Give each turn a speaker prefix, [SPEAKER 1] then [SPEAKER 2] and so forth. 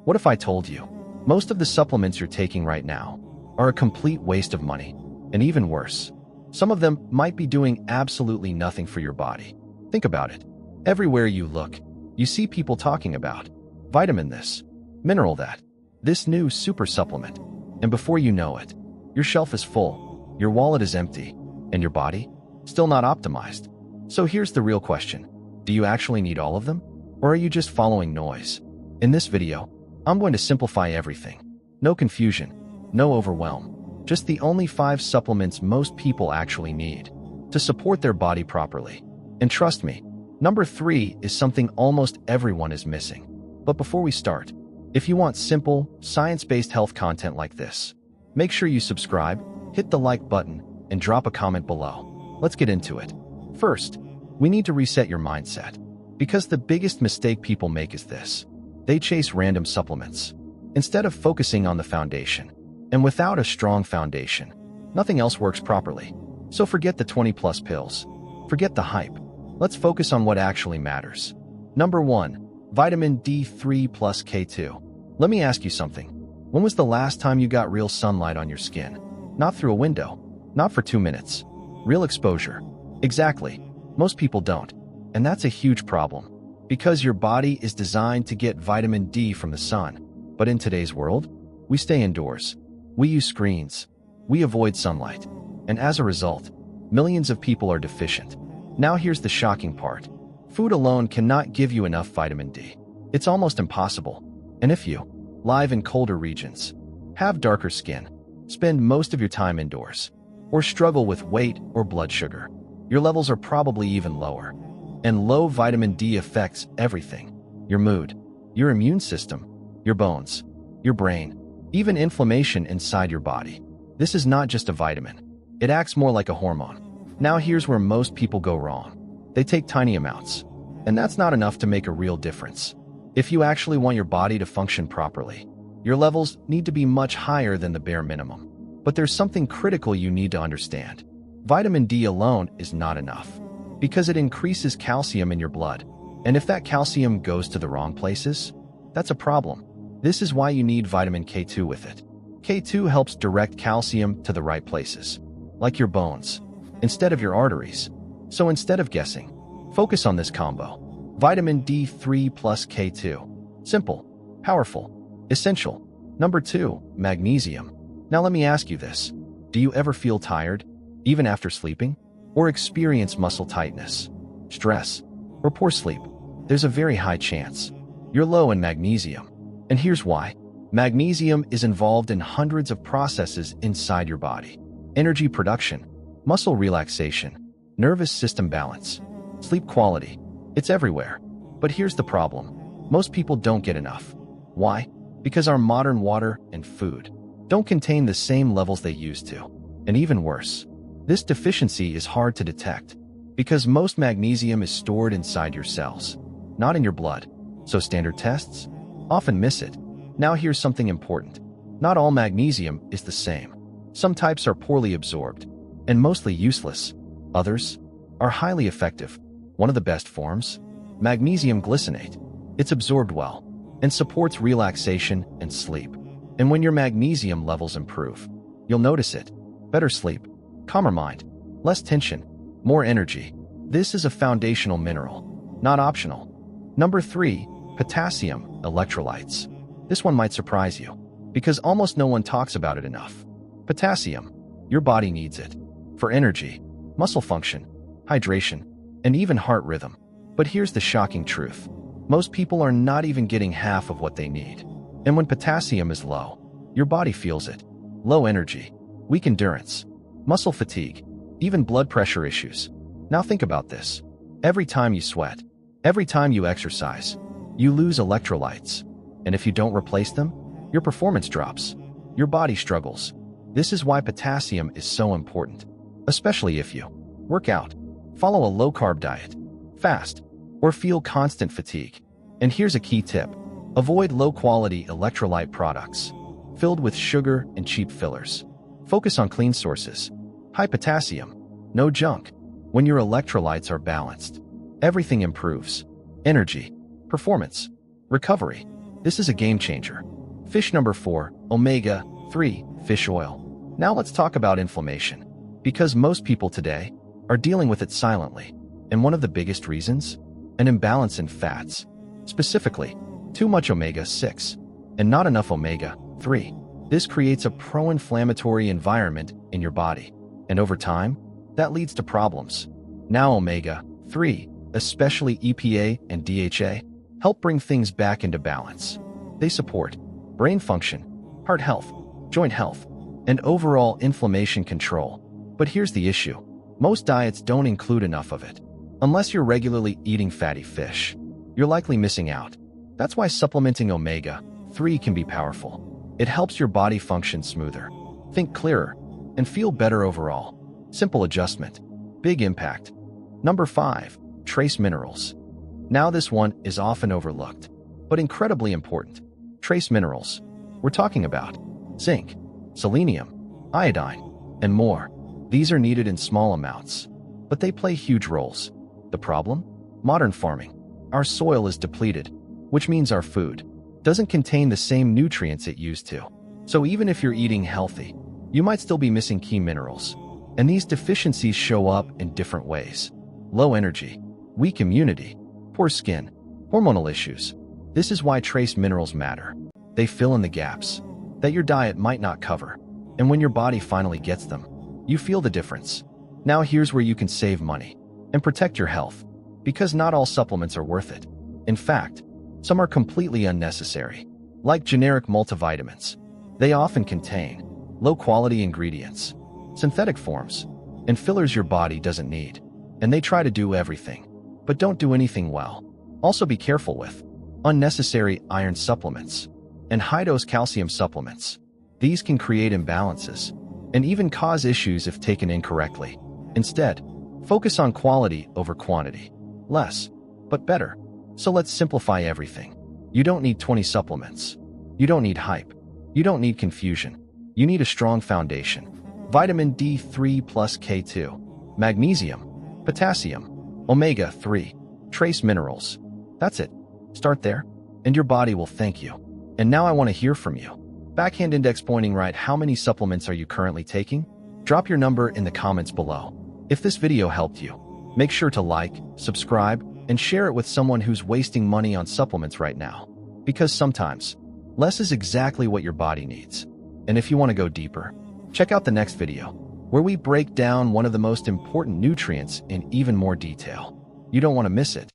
[SPEAKER 1] What if I told you most of the supplements you're taking right now are a complete waste of money? And even worse, some of them might be doing absolutely nothing for your body. Think about it. Everywhere you look, you see people talking about vitamin this, mineral that, this new super supplement. And before you know it, your shelf is full, your wallet is empty, and your body still not optimized. So here's the real question. Do you actually need all of them? Or are you just following noise? In this video, I'm going to simplify everything. No confusion, no overwhelm, just the only 5 supplements most people actually need to support their body properly. And trust me, number 3 is something almost everyone is missing. But before we start, if you want simple, science-based health content like this, make sure you subscribe, hit the like button, and drop a comment below. Let's get into it. First, we need to reset your mindset, because the biggest mistake people make is this. They chase random supplements instead of focusing on the foundation. And without a strong foundation, nothing else works properly. So forget the 20+ pills. Forget the hype. Let's focus on what actually matters. Number 1, vitamin D3 plus K2. Let me ask you something. When was the last time you got real sunlight on your skin? Not through a window, not for 2 minutes. Real exposure. Exactly. Most people don't. And that's a huge problem, because your body is designed to get vitamin D from the sun. But in today's world, we stay indoors. We use screens. We avoid sunlight. And as a result, millions of people are deficient. Now here's the shocking part. Food alone cannot give you enough vitamin D. It's almost impossible. And if you live in colder regions, have darker skin, spend most of your time indoors, or struggle with weight or blood sugar, your levels are probably even lower. And low vitamin D affects everything. Your mood, your immune system, your bones, your brain, even inflammation inside your body. This is not just a vitamin. It acts more like a hormone. Now here's where most people go wrong. They take tiny amounts, and that's not enough to make a real difference. If you actually want your body to function properly, your levels need to be much higher than the bare minimum. But there's something critical you need to understand. Vitamin D alone is not enough, because it increases calcium in your blood. And if that calcium goes to the wrong places, that's a problem. This is why you need vitamin K2 with it. K2 helps direct calcium to the right places, like your bones, instead of your arteries. So instead of guessing, focus on this combo. Vitamin D3 plus K2. Simple, powerful, essential. Number 2, magnesium. Now let me ask you this. Do you ever feel tired, even after sleeping? Or experience muscle tightness, stress, or poor sleep? There's a very high chance you're low in magnesium. And here's why. Magnesium is involved in hundreds of processes inside your body. Energy production, muscle relaxation, nervous system balance, sleep quality. It's everywhere. But here's the problem. Most people don't get enough. Why? Because our modern water and food don't contain the same levels they used to. And even worse, this deficiency is hard to detect, because most magnesium is stored inside your cells, not in your blood. So standard tests often miss it. Now here's something important. Not all magnesium is the same. Some types are poorly absorbed and mostly useless. Others are highly effective. One of the best forms, magnesium glycinate. It's absorbed well and supports relaxation and sleep. And when your magnesium levels improve, you'll notice it. Better sleep, calmer mind, less tension, more energy. This is a foundational mineral, not optional. Number 3, potassium electrolytes. This one might surprise you, because almost no one talks about it enough. Potassium, your body needs it for energy, muscle function, hydration, and even heart rhythm. But here's the shocking truth. Most people are not even getting half of what they need. And when potassium is low, your body feels it. Low energy, weak endurance, muscle fatigue, even blood pressure issues. Now think about this. Every time you sweat, every time you exercise, you lose electrolytes. And if you don't replace them, your performance drops. Your body struggles. This is why potassium is so important, especially if you work out, follow a low-carb diet, fast, or feel constant fatigue. And here's a key tip. Avoid low-quality electrolyte products filled with sugar and cheap fillers. Focus on clean sources. High potassium, no junk. When your electrolytes are balanced, everything improves. Energy, performance, recovery, This is a game changer. Fish number 4, omega-3 fish oil. Now let's talk about inflammation, because most people today are dealing with it silently. And one of the biggest reasons? An imbalance in fats. Specifically, too much omega-6 and not enough omega-3. This creates a pro-inflammatory environment in your body, and over time, that leads to problems. Now omega-3, especially EPA and DHA, help bring things back into balance. They support brain function, heart health, joint health, and overall inflammation control. But here's the issue. Most diets don't include enough of it. Unless you're regularly eating fatty fish, you're likely missing out. That's why supplementing omega-3 can be powerful. It helps your body function smoother, think clearer, and feel better overall. Simple adjustment, big impact. Number 5, trace minerals. Now this one is often overlooked, but incredibly important. Trace minerals. We're talking about zinc, selenium, iodine, and more. These are needed in small amounts, but they play huge roles. The problem? Modern farming. Our soil is depleted, which means our food doesn't contain the same nutrients it used to. So even if you're eating healthy, you might still be missing key minerals. And these deficiencies show up in different ways. Low energy, weak immunity, poor skin, hormonal issues. This is why trace minerals matter. They fill in the gaps that your diet might not cover. And when your body finally gets them, you feel the difference. Now here's where you can save money and protect your health, because not all supplements are worth it. In fact, some are completely unnecessary, like generic multivitamins. They often contain low-quality ingredients, synthetic forms, and fillers your body doesn't need. And they try to do everything, but don't do anything well. Also be careful with unnecessary iron supplements and high-dose calcium supplements. These can create imbalances and even cause issues if taken incorrectly. Instead, focus on quality over quantity. Less, but better. So let's simplify everything. You don't need 20 supplements. You don't need hype. You don't need confusion. You need a strong foundation. Vitamin D3 plus K2, magnesium, potassium, omega-3, trace minerals. That's it. Start there, and your body will thank you. And now I want to hear from you. Backhand index pointing right, how many supplements are you currently taking? Drop your number in the comments below. If this video helped you, make sure to like, subscribe, and share it with someone who's wasting money on supplements right now. Because sometimes, less is exactly what your body needs. And if you want to go deeper, check out the next video, where we break down one of the most important nutrients in even more detail. You don't want to miss it.